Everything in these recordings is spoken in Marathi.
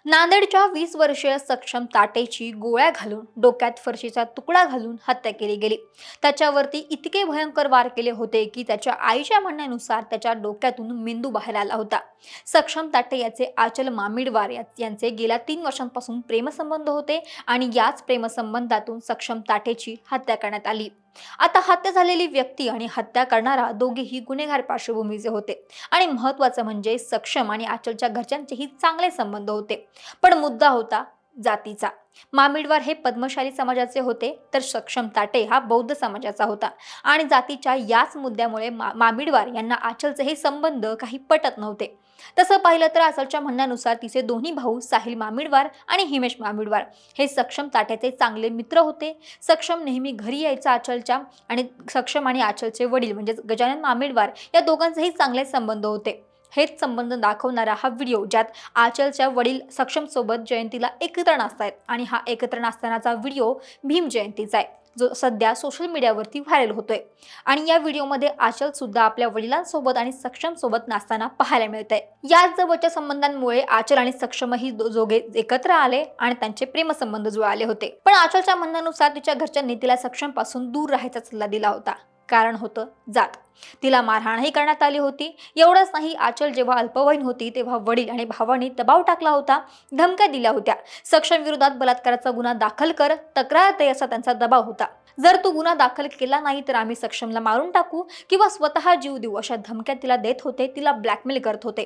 नांदेडच्या 20 वर्षीय सक्षम ताटेची गोळ्या घालून डोक्यात फरशीचा तुकडा घालून हत्या केली गेली। त्याच्यावरती इतके भयंकर वार केले होते की त्याच्या आईच्या म्हणण्यानुसार त्याच्या डोक्यातून मेंदू बाहेर आला होता। सक्षम ताटे याचे आचल मामिडवार यांचे गेल्या 3 वर्षांपासून प्रेमसंबंध होते आणि याच प्रेमसंबंधातून सक्षम ताटेची हत्या करण्यात आली। आता हत्या झालेली व्यक्ती आणि हत्या करणारा दोघेही गुन्हेगार पार्श्वभूमीचे होते आणि महत्त्वाचं म्हणजे सक्षम आणि आचलच्या घरच्यांचेही चांगले संबंध होते। पण मुद्दा होता जातीचा। मामिडवार हे पद्मशाली समाजाचे होते तर सक्षम ताटे हा बौद्ध समाजाचा होता आणि जातीच्या याच मुद्द्यामुळे मामिडवार यांना आचलचे संबंध काही पटत नव्हते। तसं पाहिलं तर आचलच्या म्हणण्यानुसार तिचे दोन्ही भाऊ साहिल मामिडवार आणि हिमेश मामिडवार हे सक्षम ताट्याचे चांगले मित्र होते। सक्षम नेहमी घरी यायचा आचलच्या आणि सक्षम आणि आचलचे वडील म्हणजे गजानन मामिडवार या दोघांचेही चांगले संबंध होते। हेच संबंध दाखवणारा हा व्हिडिओ ज्यात आचलच्या वडील सक्षम सोबत जयंतीला एकत्र नाचतायत आणि हा एकत्र नाचतानाचा व्हिडिओ भीम जयंतीचा आहे जो सध्या सोशल मीडियावरती व्हायरल होतोय। आणि या व्हिडिओमध्ये आचल सुद्धा आपल्या वडिलांसोबत आणि सक्षम सोबत नाचताना पाहायला मिळतंय। याच जवळच्या संबंधांमुळे आचल आणि सक्षमही दोघे एकत्र आले आणि त्यांचे प्रेमसंबंध जुळाले होते। पण आचलच्या म्हणण्यानुसार तिच्या घरच्यांनी तिला सक्षम पासून दूर राहायचा सल्ला दिला होता। कारण होतं जात। तिला मारहाणही करण्यात आली होती। एवढंच नाही, आचल जेव्हा अल्पवयीन होती तेव्हा वडील आणि भावांनी दबाव टाकला होता, धमक्या दिल्या होत्या। सक्षम विरोधात बलात्काराचा गुन्हा दाखल कर, तक्रार दे असा त्यांचा दबाव होता। जर तू गुन्हा दाखल केला नाही तर आम्ही सक्षमला मारून टाकू किंवा स्वतः जीव देऊ अशा धमक्या तिला देत होते। तिला ब्लॅकमेल करत होते,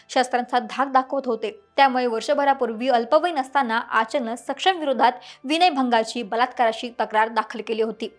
शस्त्रांचा धाक दाखवत होते। त्यामुळे वर्षभरापूर्वी अल्पवयीन असताना आचलने सक्षम विरोधात विनयभंगाची बलात्काराची तक्रार दाखल केली होती।